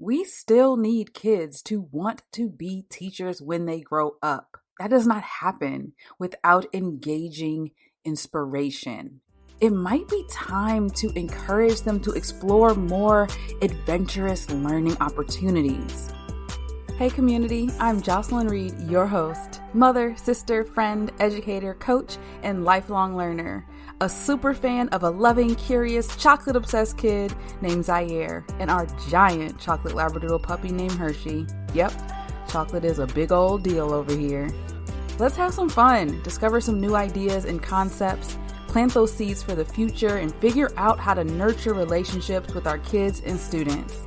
We still need kids to want to be teachers when they grow up. That does not happen without engaging inspiration. It might be time to encourage them to explore more adventurous learning opportunities. Hey community, I'm Jocelyn Reed, your host, mother, sister, friend, educator, coach, and lifelong learner. A super fan of a loving, curious, chocolate-obsessed kid named Zaire and our giant chocolate Labradoodle puppy named Hershey. Yep, chocolate is a big old deal over here. Let's have some fun, discover some new ideas and concepts, plant those seeds for the future, and figure out how to nurture relationships with our kids and students.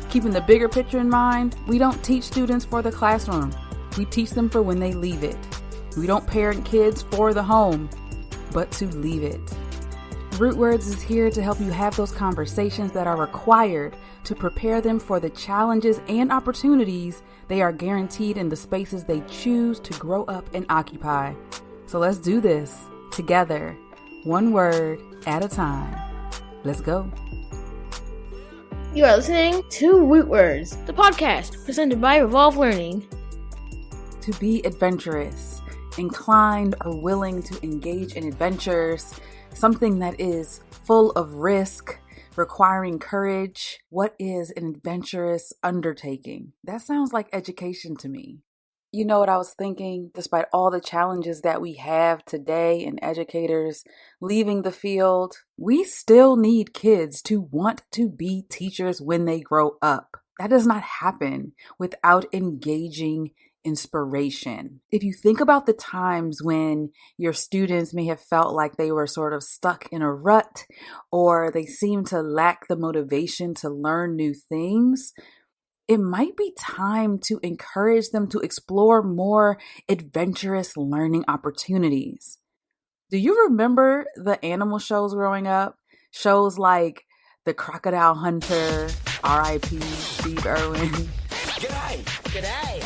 Keeping the bigger picture in mind, we don't teach students for the classroom. We teach them for when they leave it. We don't parent kids for the home, but to leave it. Rootwords is here to help you have those conversations that are required to prepare them for the challenges and opportunities they are guaranteed in the spaces they choose to grow up and occupy. So let's do this together, one word at a time. Let's go. You are listening to Rootwords, the podcast presented by Revolve Learning. To be adventurous, inclined or willing to engage in adventures, something that is full of risk, requiring courage. What is an adventurous undertaking? That sounds like education to me. You know what I was thinking? Despite all the challenges that we have today in educators leaving the field, we still need kids to want to be teachers when they grow up. That does not happen without engaging inspiration. If you think about the times when your students may have felt like they were sort of stuck in a rut, or they seem to lack the motivation to learn new things, it might be time to encourage them to explore more adventurous learning opportunities. Do you remember the animal shows growing up? Shows like The Crocodile Hunter, R.I.P. Steve Irwin. G'day! G'day!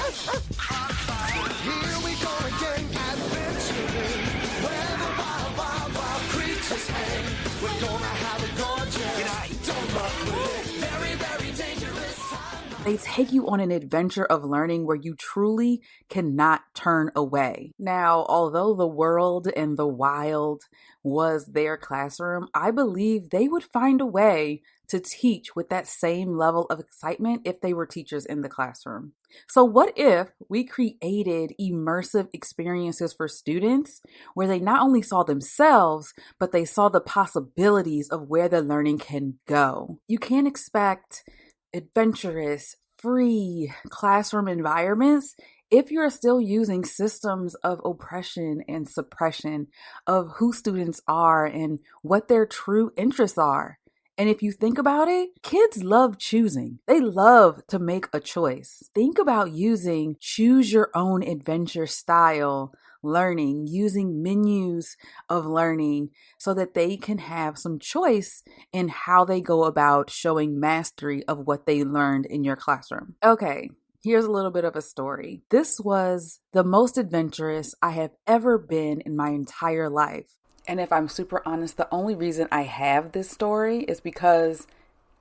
Here we go again, adventuring, where the wild creatures hang. We're gonna have a gorgeous, don't muck with it, very, very dangerous time. They take you on an adventure of learning where you truly cannot turn away. Now, although the world and the wild was their classroom, I believe they would find a way to teach with that same level of excitement if they were teachers in the classroom. So what if we created immersive experiences for students where they not only saw themselves, but they saw the possibilities of where the learning can go? You can't expect adventurous, free classroom environments if you're still using systems of oppression and suppression of who students are and what their true interests are. And if you think about it, kids love choosing. They love to make a choice. Think about using choose your own adventure style learning, using menus of learning so that they can have some choice in how they go about showing mastery of what they learned in your classroom. Okay, here's a little bit of a story. This was the most adventurous I have ever been in my entire life. And if I'm super honest, the only reason I have this story is because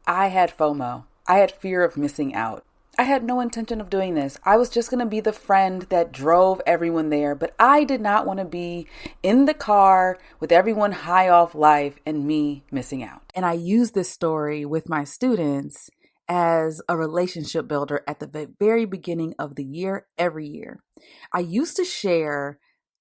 I had FOMO. I had fear of missing out. I had no intention of doing this. I was just going to be the friend that drove everyone there, but I did not want to be in the car with everyone high off life and me missing out. And I use this story with my students as a relationship builder at the very beginning of the year, every year. I used to share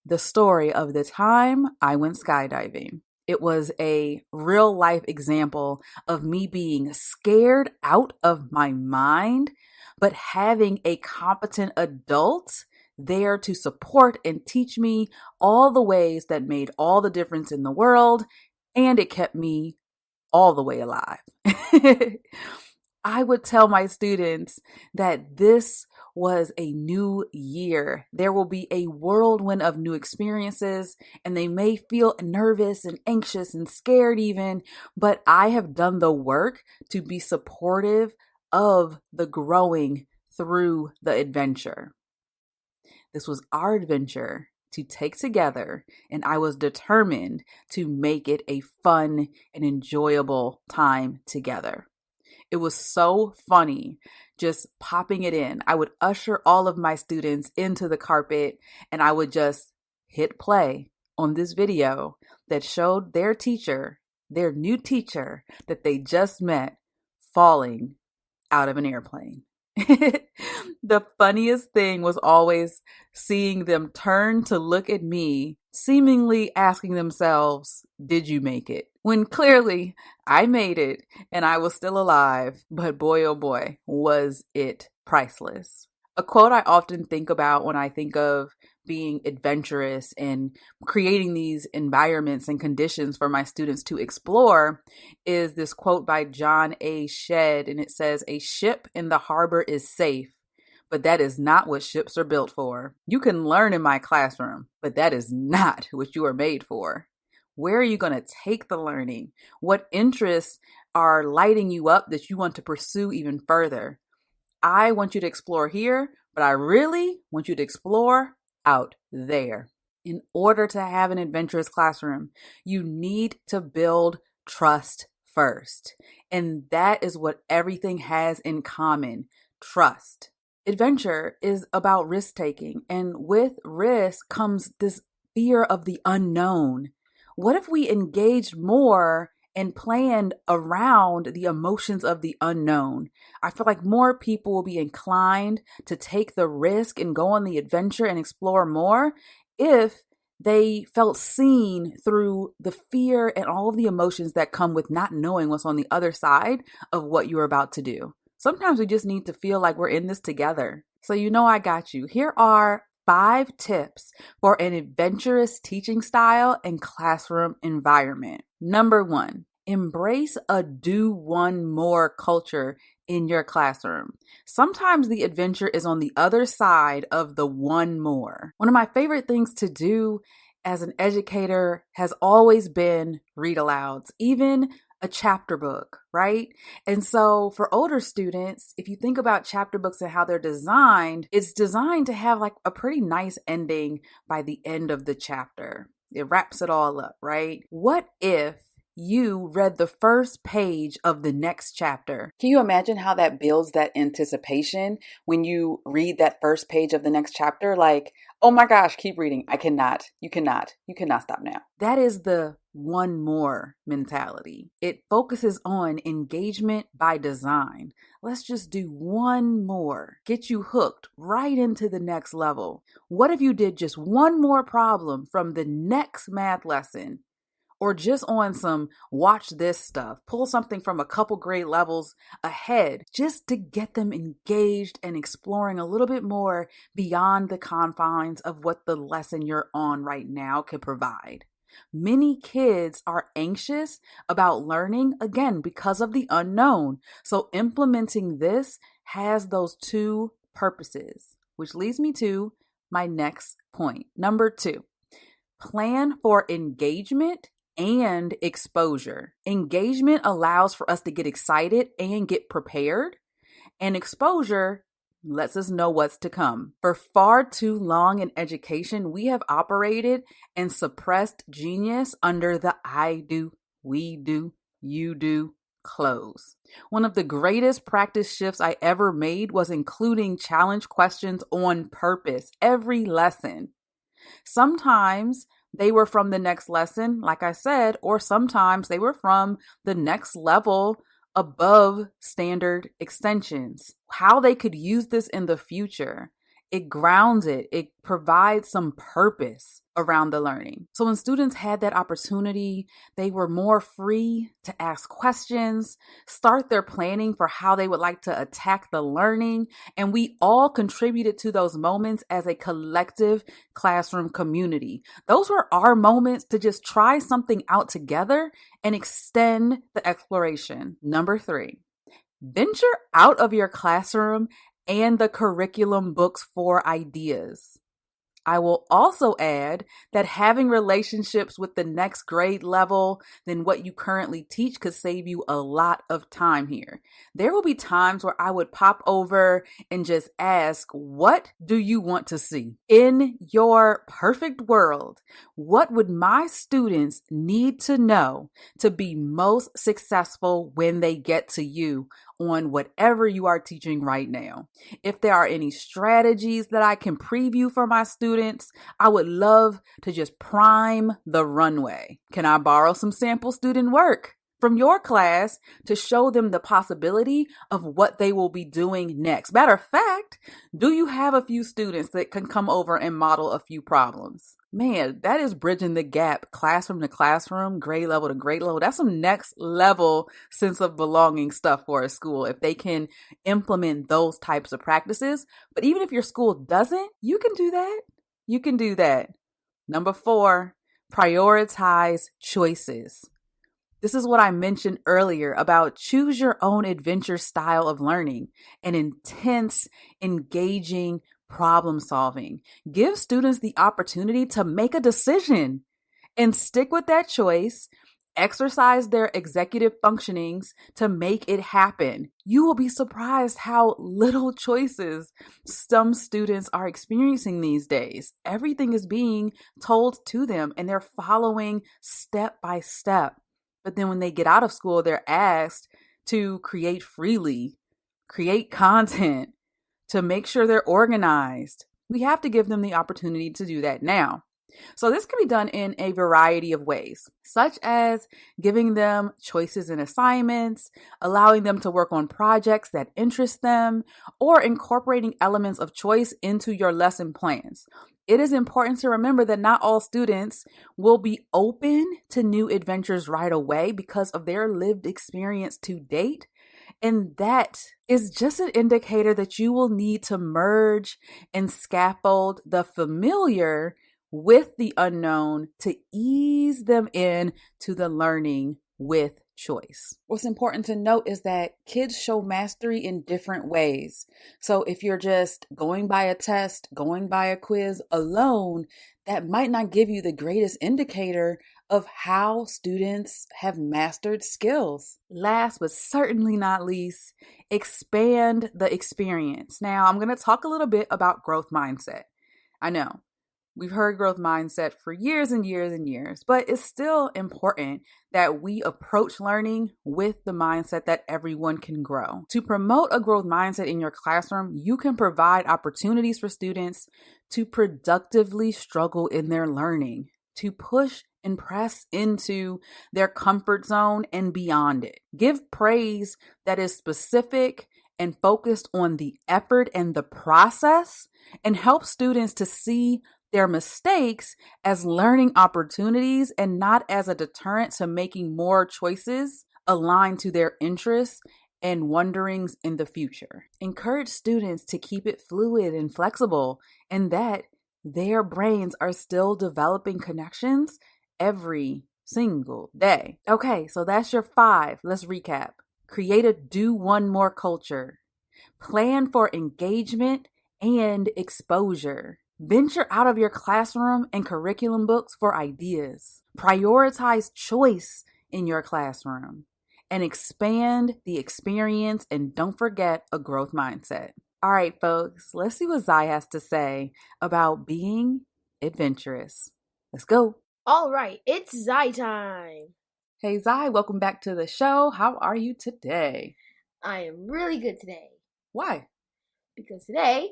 the story of the time I went skydiving. It was a real life example of me being scared out of my mind, but having a competent adult there to support and teach me all the ways that made all the difference in the world, and it kept me all the way alive. I would tell my students that this was a new year. There will be a whirlwind of new experiences, and they may feel nervous and anxious and scared even, but I have done the work to be supportive of the growing through the adventure. This was our adventure to take together, and I was determined to make it a fun and enjoyable time together. It was so funny just popping it in. I would usher all of my students into the carpet and I would just hit play on this video that showed their teacher, their new teacher that they just met, falling out of an airplane. The funniest thing was always seeing them turn to look at me, seemingly asking themselves, did you make it? When clearly I made it and I was still alive, but boy, oh boy, was it priceless. A quote I often think about when I think of being adventurous and creating these environments and conditions for my students to explore is this quote by John A. Shedd, and it says, "A ship in the harbor is safe, but that is not what ships are built for. You can learn in my classroom, but that is not what you are made for. Where are you going to take the learning? What interests are lighting you up that you want to pursue even further? I want you to explore here, but I really want you to explore out there." In order to have an adventurous classroom, you need to build trust first. And that is what everything has in common: trust. Adventure is about risk taking, and with risk comes this fear of the unknown. What if we engaged more and planned around the emotions of the unknown? I feel like more people will be inclined to take the risk and go on the adventure and explore more if they felt seen through the fear and all of the emotions that come with not knowing what's on the other side of what you're about to do. Sometimes we just need to feel like we're in this together. So I got you. Here are 5 tips for an adventurous teaching style and classroom environment. Number 1, embrace a do one more culture in your classroom. Sometimes the adventure is on the other side of the one more. One of my favorite things to do as an educator has always been read alouds, even a chapter book, right? And so for older students, if you think about chapter books and how they're designed, it's designed to have like a pretty nice ending by the end of the chapter. It wraps it all up, right? What if you read the first page of the next chapter? Can you imagine how that builds that anticipation when you read that first page of the next chapter? Like, oh my gosh, keep reading. I cannot. You cannot stop now. That is the one more mentality. It focuses on engagement by design. Let's just do one more. Get you hooked right into the next level. What if you did just one more problem from the next math lesson? Or just on some watch this stuff, pull something from a couple grade levels ahead just to get them engaged and exploring a little bit more beyond the confines of what the lesson you're on right now could provide. Many kids are anxious about learning, again, because of the unknown. So implementing this has those 2 purposes, which leads me to my next point. Number 2, plan for engagement and exposure. Engagement allows for us to get excited and get prepared, and exposure lets us know what's to come. For far too long in education, we have operated and suppressed genius under the I do, we do, you do close. One of the greatest practice shifts I ever made was including challenge questions on purpose every lesson. Sometimes they were from the next lesson, like I said, or sometimes they were from the next level above standard extensions. How they could use this in the future. It grounds it. It provides some purpose around the learning. So when students had that opportunity, they were more free to ask questions, start their planning for how they would like to attack the learning. And we all contributed to those moments as a collective classroom community. Those were our moments to just try something out together and extend the exploration. Number 3, venture out of your classroom and the curriculum books for ideas. I will also add that having relationships with the next grade level than what you currently teach could save you a lot of time here. There will be times where I would pop over and just ask, what do you want to see? In your perfect world, what would my students need to know to be most successful when they get to you on whatever you are teaching right now. If there are any strategies that I can preview for my students, I would love to just prime the runway. Can I borrow some sample student work from your class to show them the possibility of what they will be doing next? Matter of fact, do you have a few students that can come over and model a few problems? Man, that is bridging the gap, classroom to classroom, grade level to grade level. That's some next level sense of belonging stuff for a school if they can implement those types of practices. But even if your school doesn't, you can do that. You can do that. Number 4, prioritize choices. This is what I mentioned earlier about choose your own adventure style of learning, an intense, engaging problem solving. Give students the opportunity to make a decision and stick with that choice. Exercise their executive functionings to make it happen. You will be surprised how little choices some students are experiencing these days. Everything is being told to them and they're following step by step. But then when they get out of school, they're asked to create freely, create content, to make sure they're organized. We have to give them the opportunity to do that now. So this can be done in a variety of ways, such as giving them choices in assignments, allowing them to work on projects that interest them, or incorporating elements of choice into your lesson plans. It is important to remember that not all students will be open to new adventures right away because of their lived experience to date. And that is just an indicator that you will need to merge and scaffold the familiar with the unknown to ease them in to the learning with choice. What's important to note is that kids show mastery in different ways. So if you're just going by a test, going by a quiz alone, that might not give you the greatest indicator of how students have mastered skills. Last but certainly not least, expand the experience. Now, I'm going to talk a little bit about growth mindset. I know we've heard growth mindset for years and years and years, but it's still important that we approach learning with the mindset that everyone can grow. To promote a growth mindset in your classroom, you can provide opportunities for students to productively struggle in their learning, to push and press into their comfort zone and beyond it. Give praise that is specific and focused on the effort and the process, and help students to see their mistakes as learning opportunities and not as a deterrent to making more choices aligned to their interests and wonderings in the future. Encourage students to keep it fluid and flexible, and that their brains are still developing connections every single day. Okay, so that's your 5. Let's recap. Create a do one more culture. Plan for engagement and exposure. Venture out of your classroom and curriculum books for ideas. Prioritize choice in your classroom and expand the experience, and don't forget a growth mindset. All right, folks, let's see what Zai has to say about being adventurous. Let's go. All right, it's Zai time. Hey, Zai, welcome back to the show. How are you today? I am really good today Why? because today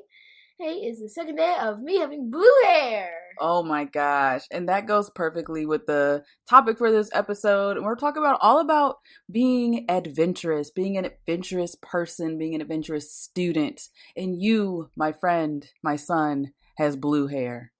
is the second day of me having blue hair. Oh my gosh. And that goes perfectly with the topic for this episode. And we're talking about all about being adventurous, being an adventurous person, being an adventurous student. And you, my friend, my son, has blue hair.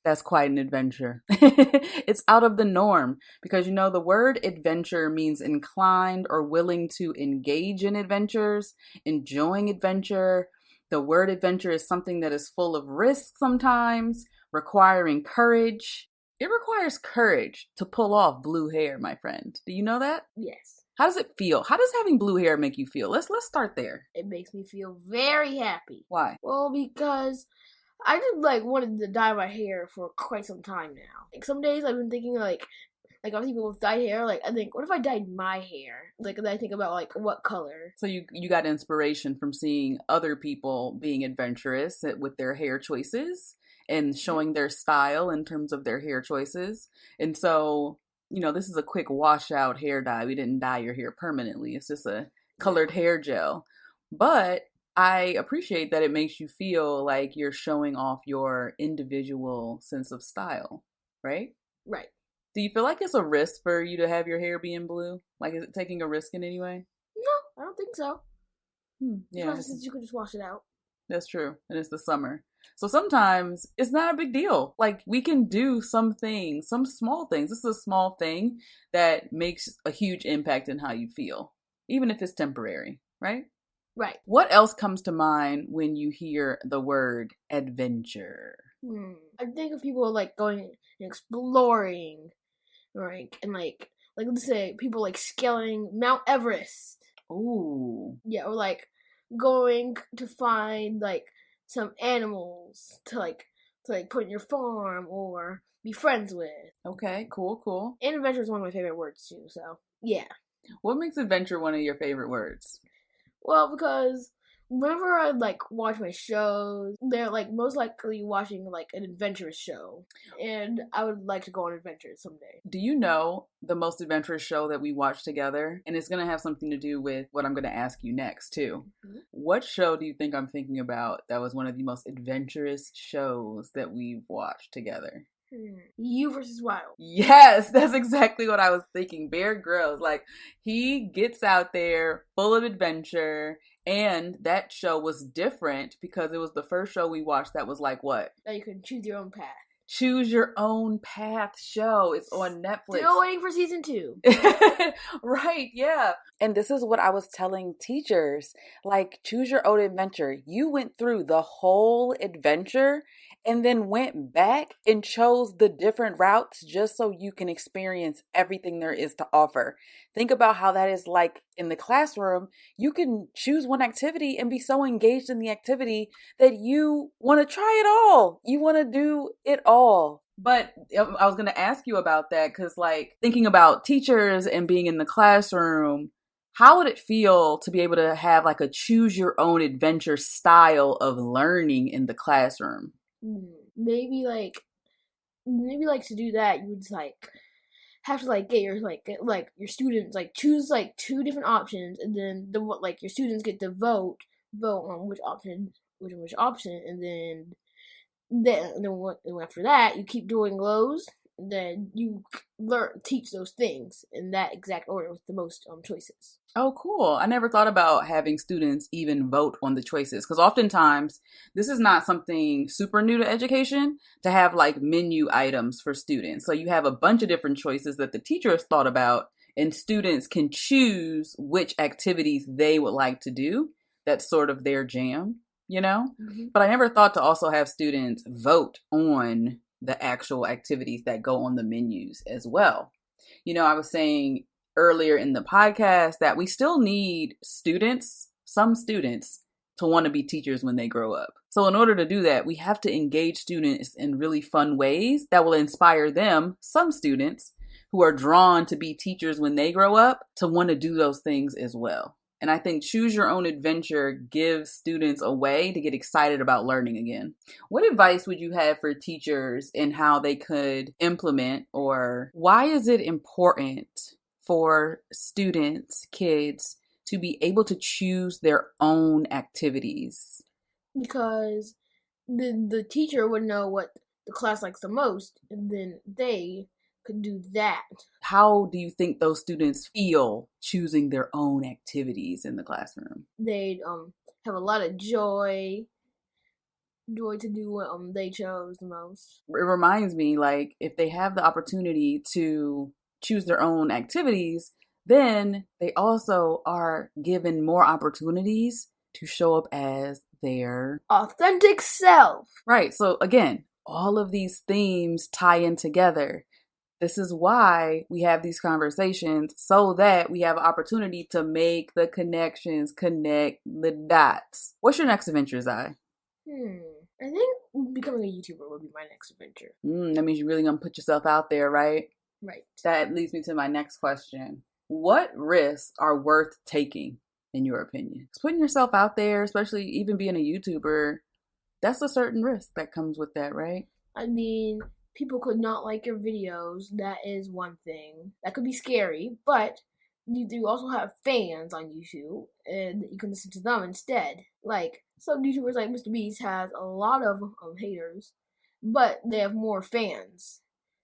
That's quite an adventure. It's out of the norm because, you know, the word adventure means inclined or willing to engage in adventures, enjoying adventure. The word adventure is something that is full of risk sometimes, requiring courage. It requires courage to pull off blue hair, my friend. Do you know that? Yes. How does it feel? How does having blue hair make you feel? Let's start there. It makes me feel very happy. Why? Well, because I just wanted to dye my hair for quite some time now. Like some days I've been thinking like other people with dyed hair, I think, what if I dyed my hair? And I think about what color. So you got inspiration from seeing other people being adventurous with their hair choices and showing their style in terms of their hair choices. And so, you know, this is a quick washout hair dye. We didn't dye your hair permanently. It's just a colored hair gel. But I appreciate that it makes you feel like you're showing off your individual sense of style, right? Right. Do you feel like it's a risk for you to have your hair being blue? Like, is it taking a risk in any way? No, I don't think so. Yeah, Since you could just wash it out. that's true. And it's the summer. So sometimes it's not a big deal. Like, we can do some things, some small things. This is a small thing that makes a huge impact in how you feel, even if it's temporary, right? Right. What else comes to mind when you hear the word adventure? I think of people like going and exploring, right? And like let's say people like scaling Mount Everest. Ooh. Yeah, or like going to find like some animals to put in your farm or be friends with. Okay, cool. And adventure is one of my favorite words too, so yeah. What makes adventure one of your favorite words? Well, because whenever I like watch my shows, they're like most likely watching like an adventurous show, and I would like to go on adventures someday. Do you know the most adventurous show that we watched together? And it's going to have something to do with what I'm going to ask you next, too. Mm-hmm. What show do you think I'm thinking about that was one of the most adventurous shows that we've watched together? You versus Wild. Yes, that's exactly what I was thinking. Bear Grylls, like, he gets out there full of adventure, and that show was different because it was the first show we watched that was like what? That you can choose your own path. Choose Your Own Path show. It's on Netflix. Still waiting for season 2. Right, yeah. And this is what I was telling teachers. Like, choose your own adventure. You went through the whole adventure and then went back and chose the different routes just so you can experience everything there is to offer. Think about how that is like in the classroom. You can choose one activity and be so engaged in the activity that you want to try it all. You want to do it all. But I was going to ask you about that because, like, thinking about teachers and being in the classroom, how would it feel to be able to have like a choose your own adventure style of learning in the classroom? Maybe to do that, you would just like have to like get your your students like choose like 2 different options, and then your students get to vote on which option, and then after that you keep doing those. Then you teach those things in that exact order with the most choices. Oh, cool. I never thought about having students even vote on the choices because oftentimes this is not something super new to education to have like menu items for students. So you have a bunch of different choices that the teacher has thought about and students can choose which activities they would like to do. That's sort of their jam, you know? Mm-hmm. But I never thought to also have students vote on the actual activities that go on the menus as well. You know, I was saying earlier in the podcast that we still need some students to want to be teachers when they grow up. So in order to do that, we have to engage students in really fun ways that will inspire them, some students who are drawn to be teachers when they grow up, to want to do those things as well. And I think choose your own adventure gives students a way to get excited about learning again. What advice would you have for teachers in how they could implement, or why is it important for students, kids, to be able to choose their own activities? Because the teacher would know what the class likes the most, and then they could do that. How do you think those students feel choosing their own activities in the classroom? They'd have a lot of joy to do what they chose the most. It reminds me, like, if they have the opportunity to choose their own activities, then they also are given more opportunities to show up as their authentic self. Right. So again, all of these themes tie in together. This is why we have these conversations, so that we have an opportunity to make the connections, connect the dots. What's your next adventure, Zai? I think becoming a YouTuber would be my next adventure. That means you're really going to put yourself out there, right? Right. That leads me to my next question. What risks are worth taking, in your opinion? Because putting yourself out there, especially even being a YouTuber, that's a certain risk that comes with that, right? I mean, people could not like your videos. That is one thing. That could be scary, but you do also have fans on YouTube, and you can listen to them instead. Like, some YouTubers like Mr. Beast has a lot of haters, but they have more fans.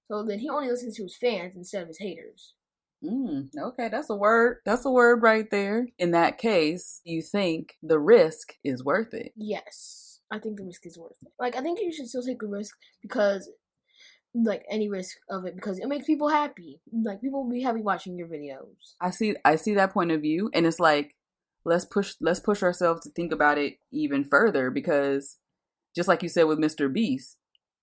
So then he only listens to his fans instead of his haters. Okay, that's a word. That's a word right there. In that case, you think the risk is worth it? Yes, I think the risk is worth it. Like, I think you should still take the risk because, like, any risk of it, because it makes people happy. Like, people will be happy watching your videos. I see that point of view, and it's like, let's push ourselves to think about it even further, because just like you said with Mr. Beast,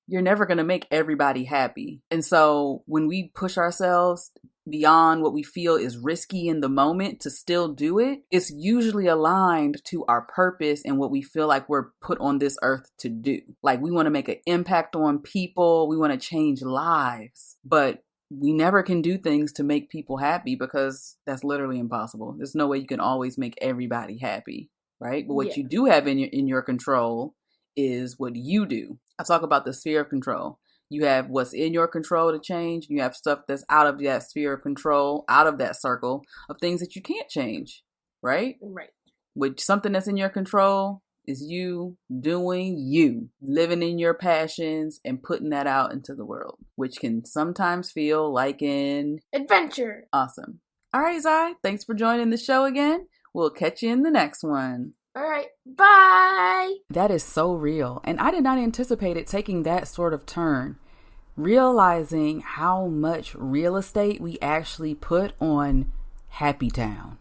you're never going to make everybody happy. And so when we push ourselves beyond what we feel is risky in the moment to still do it, it's usually aligned to our purpose and what we feel like we're put on this earth to do. Like, we want to make an impact on people. We want to change lives, but we never can do things to make people happy, because that's literally impossible. There's no way you can always make everybody happy, right? But what you do have in your control is what you do. I talk about the sphere of control. You have what's in your control to change. You have stuff that's out of that sphere of control, out of that circle of things that you can't change, right? Right. With something that's in your control is you doing you, living in your passions and putting that out into the world, which can sometimes feel like an adventure. Awesome. All right, Zai, thanks for joining the show again. We'll catch you in the next one. All right, bye. That is so real. And I did not anticipate it taking that sort of turn. Realizing how much real estate we actually put on Happy Town,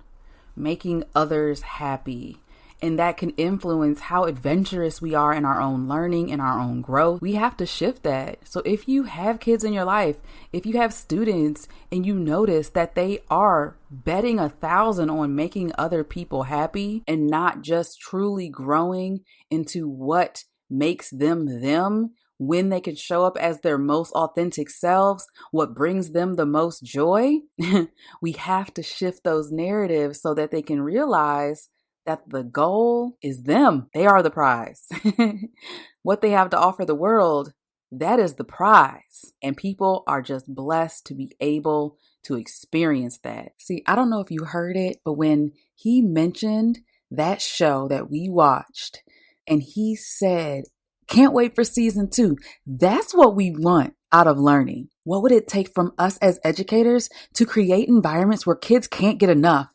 making others happy. And that can influence how adventurous we are in our own learning and our own growth. We have to shift that. So if you have kids in your life, if you have students and you notice that they are betting 1,000 on making other people happy and not just truly growing into what makes them them, when they can show up as their most authentic selves, what brings them the most joy, we have to shift those narratives so that they can realize that the goal is them. They are the prize. What they have to offer the world, that is the prize. And people are just blessed to be able to experience that. See, I don't know if you heard it, but when he mentioned that show that we watched and he said, can't wait for season 2. That's what we want out of learning. What would it take from us as educators to create environments where kids can't get enough?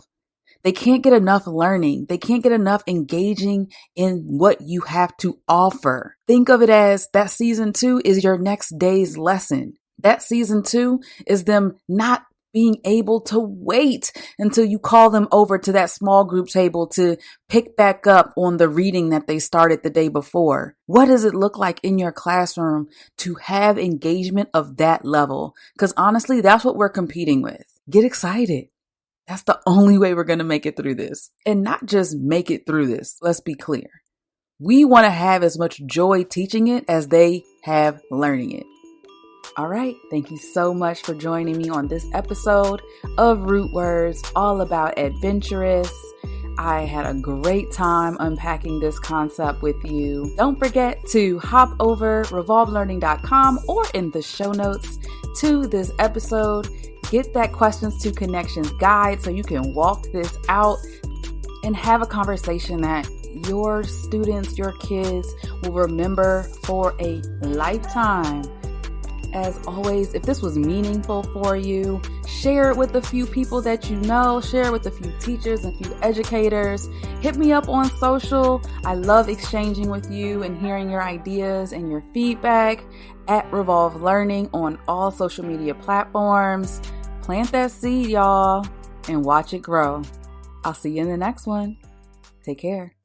They can't get enough learning. They can't get enough engaging in what you have to offer. Think of it as that season 2 is your next day's lesson. That season 2 is them not being able to wait until you call them over to that small group table to pick back up on the reading that they started the day before. What does it look like in your classroom to have engagement of that level? Because honestly, that's what we're competing with. Get excited. That's the only way we're going to make it through this. And not just make it through this. Let's be clear. We want to have as much joy teaching it as they have learning it. All right. Thank you so much for joining me on this episode of Rootwords, all about Adventurous. I had a great time unpacking this concept with you. Don't forget to hop over revolvelearning.com or in the show notes to this episode. Get that Questions to Connections guide so you can walk this out and have a conversation that your students, your kids will remember for a lifetime. As always, if this was meaningful for you, share it with a few people that you know, share it with a few teachers and a few educators. Hit me up on social. I love exchanging with you and hearing your ideas and your feedback at Revolve Learning on all social media platforms. Plant that seed, y'all, and watch it grow. I'll see you in the next one. Take care.